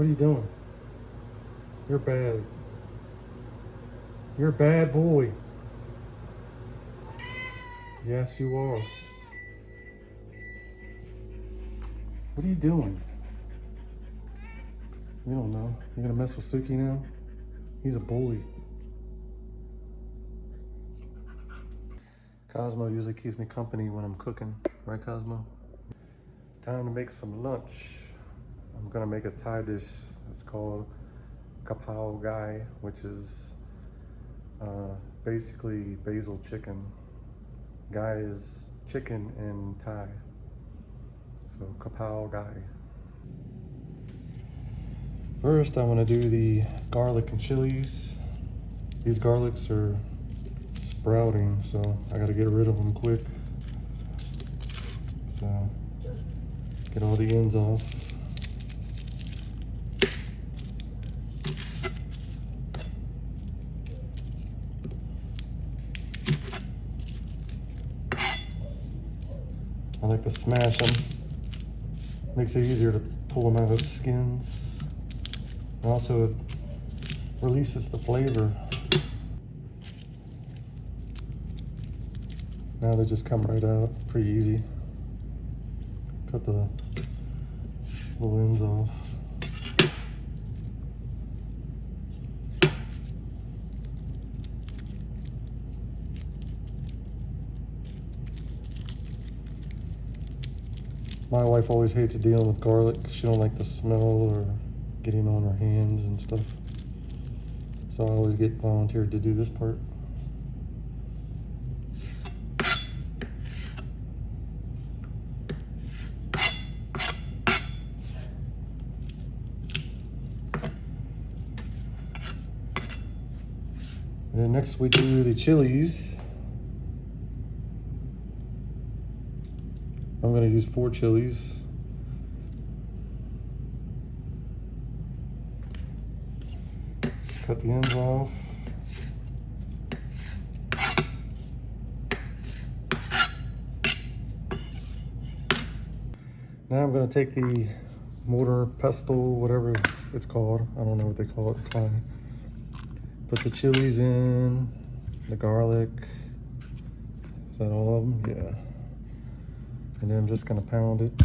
What are you doing? You're bad. You're a bad boy. Yes, you are. What are you doing? You don't know. You're gonna mess with Suki now? He's a bully. Cosmo usually keeps me company when I'm cooking. Right, Cosmo? Time to make some lunch. I'm gonna make a Thai dish. It's called Kapao Gai, which is basically basil chicken. Gai is chicken in Thai. So Kapao Gai. First, I'm gonna do the garlic and chilies. These garlics are sprouting, so I gotta get rid of them quick. So, get all the ends off. I like to smash them. Makes it easier to pull them out of the skins. And also, it releases the flavor. Now they just come right out, pretty easy. Cut the little ends off. My wife always hates dealing with garlic. She don't like the smell or getting on her hands and stuff. So I always get volunteered to do this part. And then next we do the chilies. I'm going to use 4 chilies. Just cut the ends off. Now I'm going to take the mortar pestle, whatever it's called. I don't know what they call it in Thai. Put the chilies in, the garlic. Is that all of them? Yeah. And then I'm just gonna pound it.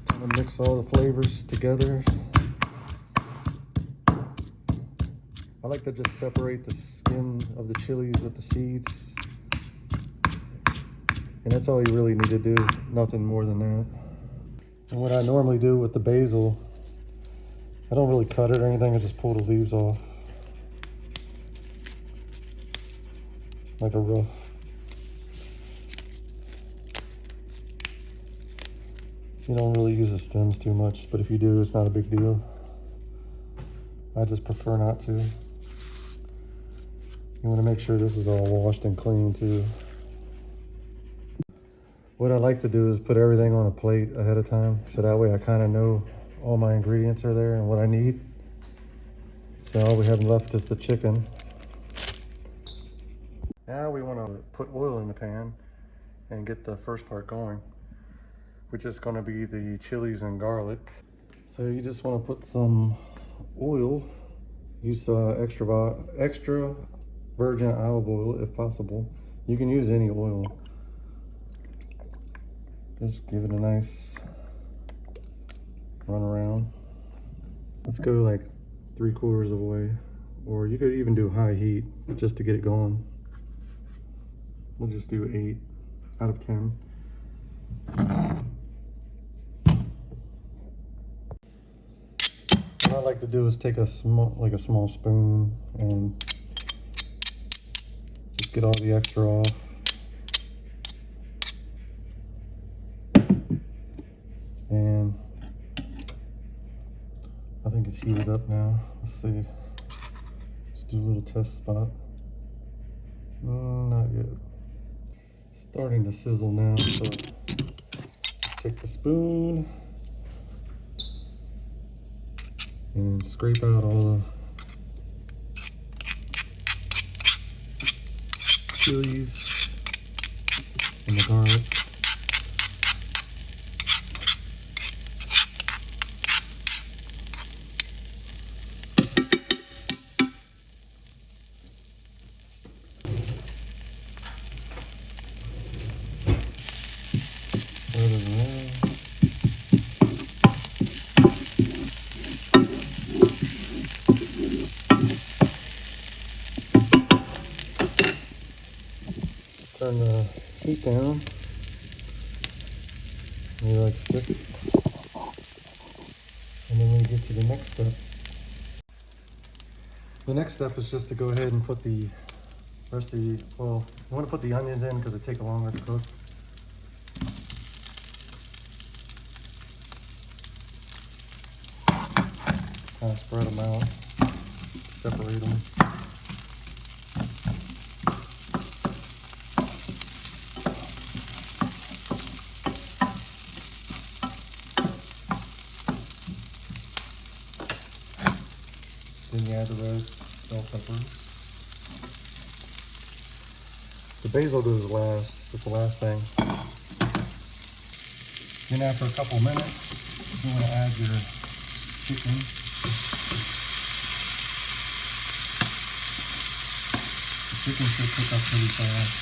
Kind of mix all the flavors together. I like to just separate the skin of the chilies with the seeds. And that's all you really need to do, nothing more than that. And what I normally do with the basil, I don't really cut it or anything, I just pull the leaves off. Like a rough. You don't really use the stems too much, but if you do, it's not a big deal. I just prefer not to. You want to make sure this is all washed and clean too. What I like to do is put everything on a plate ahead of time, so that way I kind of know all my ingredients are there and what I need. So all we have left is the chicken. Now we want to put oil in the pan and get the first part going, which is going to be the chilies and garlic. So you just want to put some oil. Use extra virgin olive oil if possible. You can use any oil. Just give it a nice run around. Let's go like 3/4 of the way, or you could even do high heat just to get it going. We'll just do 8 out of 10. What I like to do is take a small spoon and just get all the extra off. And I think it's heated up now. Let's see. Let's do a little test spot. Not yet. Starting to sizzle now, so take the spoon and scrape out all the chilies and the garlic. turn the heat down. Maybe like 6. And then we get to the next step. The next step is just to go ahead and put the rest of the, well, you want to put the onions in because they take longer to cook. Kind of spread them out, separate them. Then you add the red bell pepper. The basil goes last. It's the last thing. Then after a couple minutes, you want to add your chicken. The chicken should cook up pretty fast.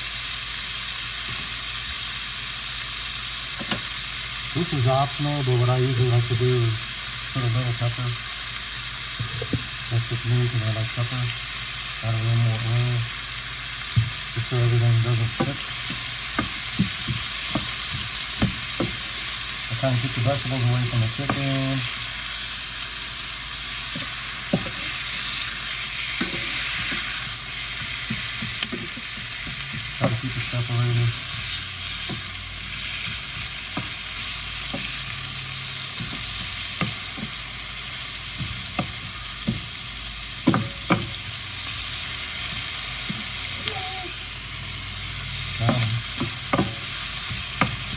This is optional, but what I usually like to do is put a little pepper. That's just me because I like pepper. Add a little more oil, just so everything doesn't stick. I kind of keep the vegetables away from the chicken. Try to keep it separated.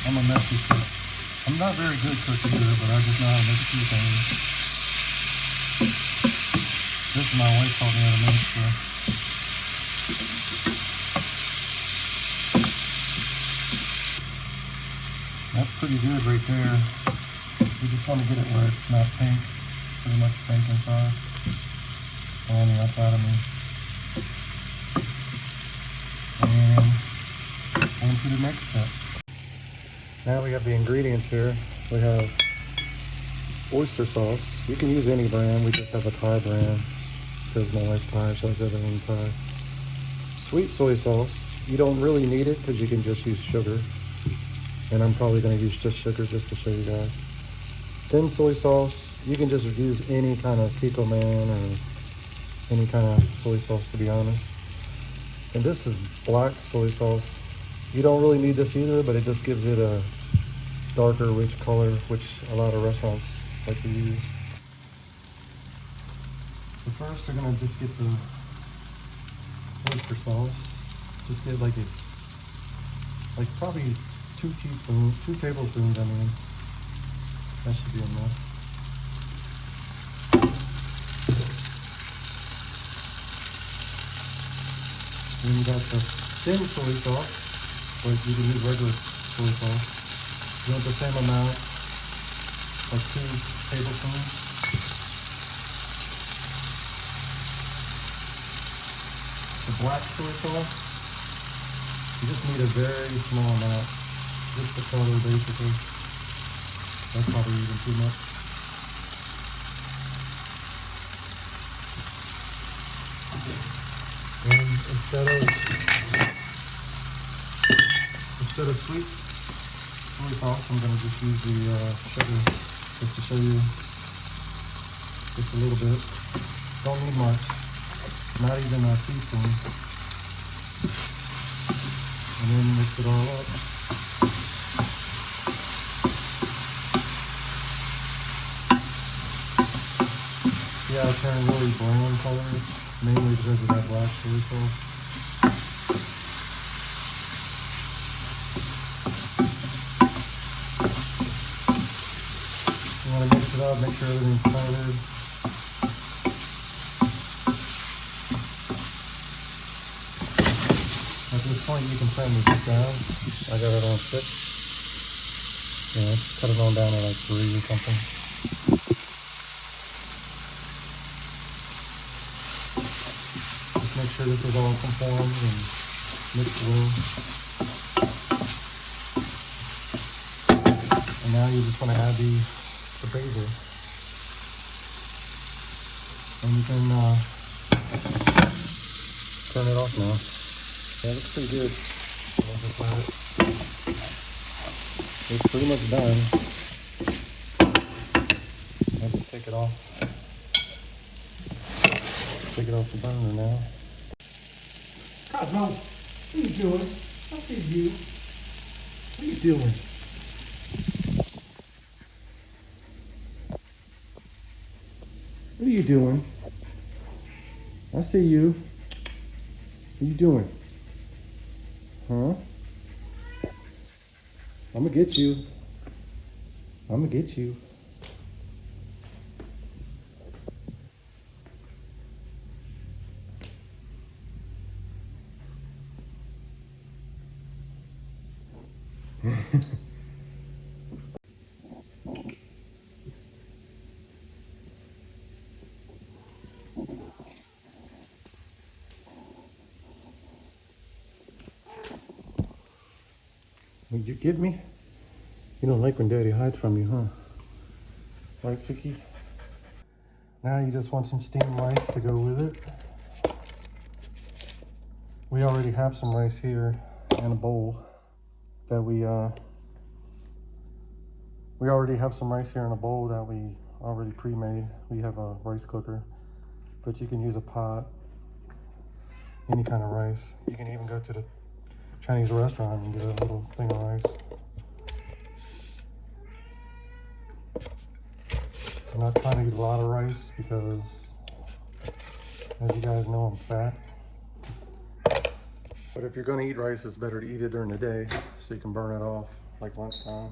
I'm a messy cook. I'm not very good cook either, but I just know how to make a few things. This is my wife taught me how to make, so. That's pretty good right there. You just want to get it where it's not pink. Pretty much pink inside. On the outside of me. And on to the next step. Now we have the ingredients here. We have oyster sauce. You can use any brand. We just have a Thai brand because my wife's Thai, so I said everything Thai. Sweet soy sauce. You don't really need it because you can just use sugar. And I'm probably going to use just sugar just to show you guys. Thin soy sauce. You can just use any kind of Kikkoman or any kind of soy sauce, to be honest. And this is black soy sauce. You don't really need this either, but it just gives it a darker, rich color, which a lot of restaurants like to use. So first, they're gonna just get the oyster sauce. Just get like probably 2 tablespoons. I mean, that should be enough. Then you got the thin soy sauce. Or you can use regular soy sauce. You want the same amount, like 2 tablespoons. The black soy sauce, you just need a very small amount, just the color basically. That's probably even too much. And instead of sweet soy sauce, I'm going to just use the sugar just to show you just a little bit. Don't need much, not even a teaspoon. And then mix it all up. See how it turned really brown color? Mainly because of that black soy sauce. Mix it up, make sure everything's covered. At this point, you can turn the heat down. I got it on 6. Yeah, cut it on down to like 3 or something. Just make sure this is all conformed and mixed well. And now you just want to add the basil. And you can turn it off now. Yeah, it looks pretty good. we'll just let it. It's pretty much done. I'll just take it off. Take it off the burner now. Cosmo, what are you doing? I see you. What are you doing? What are you doing? I see you. What are you doing? Huh? I'm gonna get you. I'm gonna get you. Will you get me? You don't like when Daddy hides from you, huh? Right, Suki? Now you just want some steamed rice to go with it. We already have some rice here in a bowl that we already have some rice here in a bowl that we already pre-made. We have a rice cooker, but you can use a pot, any kind of rice. You can even go to the Chinese restaurant and get a little thing of rice. I'm not trying to get a lot of rice because, as you guys know, I'm fat. But if you're gonna eat rice, it's better to eat it during the day so you can burn it off like lunchtime.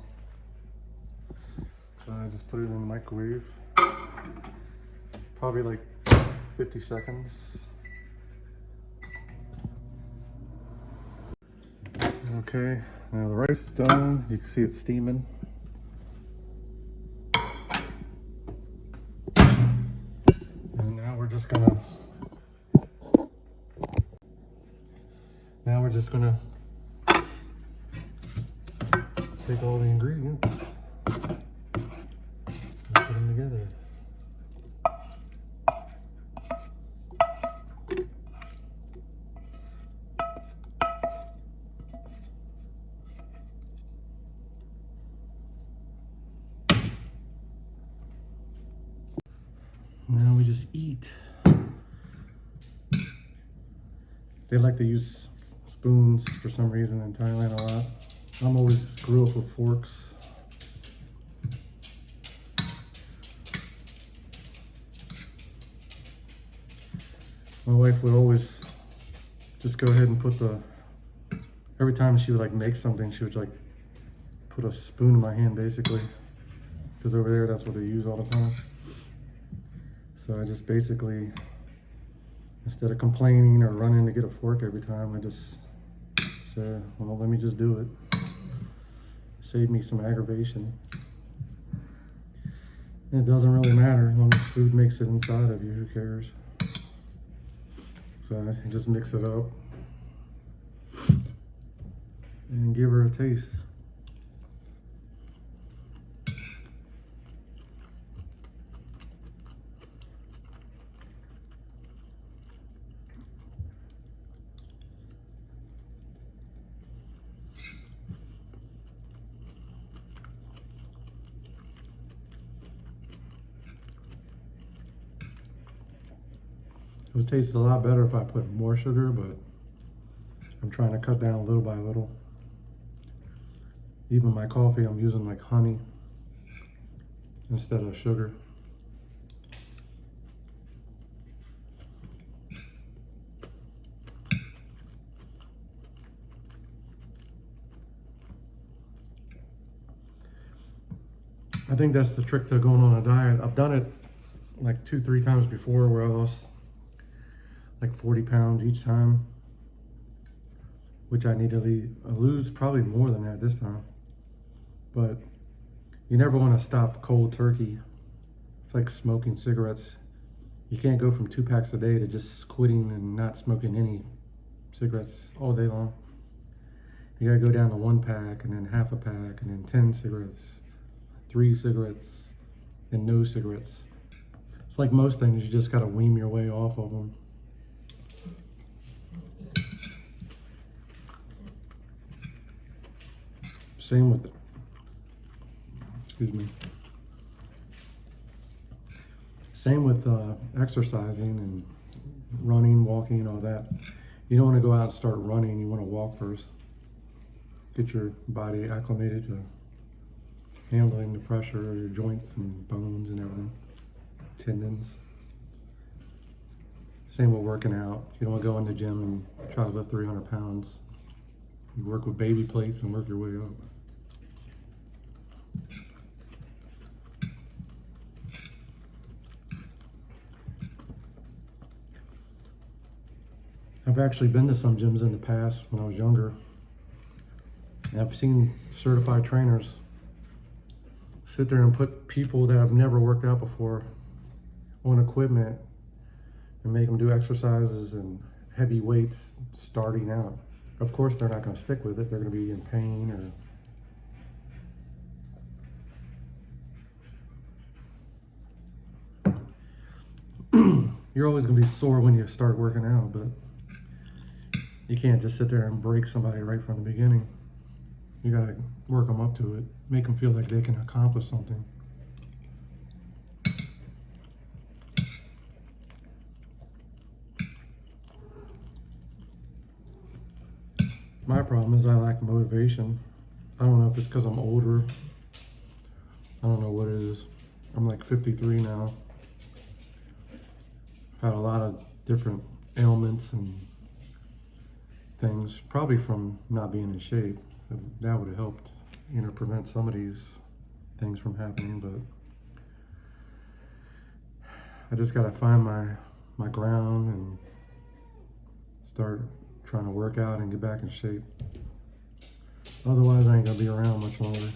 So I just put it in the microwave, probably like 50 seconds. Okay, now the rice is done. You can see it steaming. And now we're just gonna take all the ingredients and put them together. Now we just eat. They like to use spoons for some reason in Thailand a lot. I'm always grew up with forks. My wife would always just go ahead and put every time she would like make something, she would like put a spoon in my hand basically. Because over there, that's what they use all the time. So I just basically, instead of complaining or running to get a fork every time, I just said, well, let me just do it. Save me some aggravation. And it doesn't really matter, as long as food makes it inside of you, who cares? So I just mix it up and give her a taste. It would taste a lot better if I put more sugar, but I'm trying to cut down little by little. Even my coffee, I'm using like honey instead of sugar. I think that's the trick to going on a diet. I've done it like 2-3 times before where I lost like 40 pounds each time, which I need to lose probably more than that this time. But you never want to stop cold turkey. It's like smoking cigarettes. You can't go from 2 packs a day to just quitting and not smoking any cigarettes all day long. You gotta go down to 1 pack and then half a pack and then 10 cigarettes, 3 cigarettes, and no cigarettes. It's like most things, you just gotta wean your way off of them. Same with, excuse me. Same with exercising and running, walking, all that. You don't want to go out and start running. You want to walk first. Get your body acclimated to handling the pressure, your joints and bones and everything, tendons. Same with working out. You don't want to go in the gym and try to lift 300 pounds. You work with baby plates and work your way up. I've actually been to some gyms in the past when I was younger, and I've seen certified trainers sit there and put people that have never worked out before on equipment and make them do exercises and heavy weights starting out. Of course, they're not going to stick with it. They're going to be in pain or you're always going to be sore when you start working out, but you can't just sit there and break somebody right from the beginning. You got to work them up to it, make them feel like they can accomplish something. My problem is I lack motivation. I don't know if it's because I'm older. I don't know what it is. I'm like 53 now. Had a lot of different ailments and things, probably from not being in shape. That would have helped, prevent some of these things from happening, but I just gotta find my ground and start trying to work out and get back in shape. Otherwise, I ain't gonna be around much longer.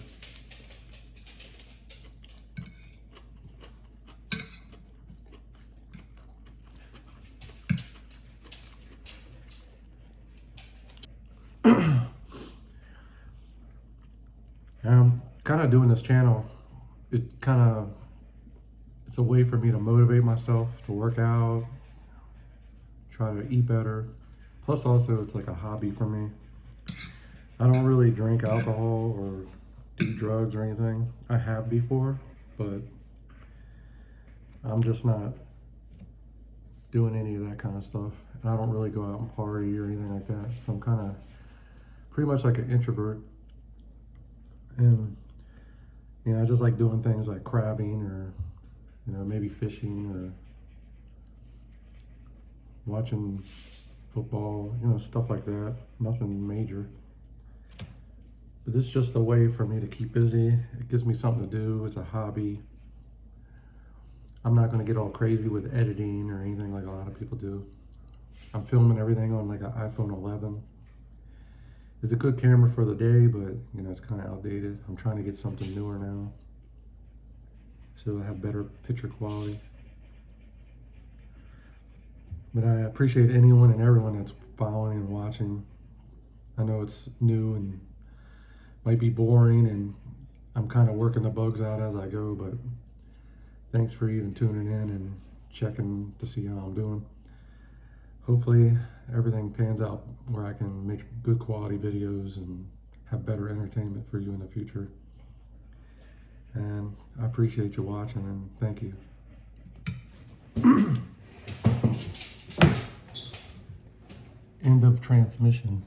I'm kind of doing this channel. It's a way for me to motivate myself to work out, try to eat better. Plus also it's like a hobby for me. I don't really drink alcohol or do drugs or anything. I have before, but I'm just not doing any of that kind of stuff. And I don't really go out and party or anything like that. So I'm kind of pretty much like an introvert. And I just like doing things like crabbing or maybe fishing or watching football, stuff like that. Nothing major. But this is just a way for me to keep busy. It gives me something to do. It's a hobby. I'm not going to get all crazy with editing or anything like a lot of people do. I'm filming everything on like an iPhone 11. It's a good camera for the day, but it's kind of outdated. I'm trying to get something newer now, so I have better picture quality. But I appreciate anyone and everyone that's following and watching. I know it's new and might be boring, and I'm kind of working the bugs out as I go, but thanks for even tuning in and checking to see how I'm doing. Hopefully everything pans out where I can make good quality videos and have better entertainment for you in the future. And I appreciate you watching, and thank you. End of transmission.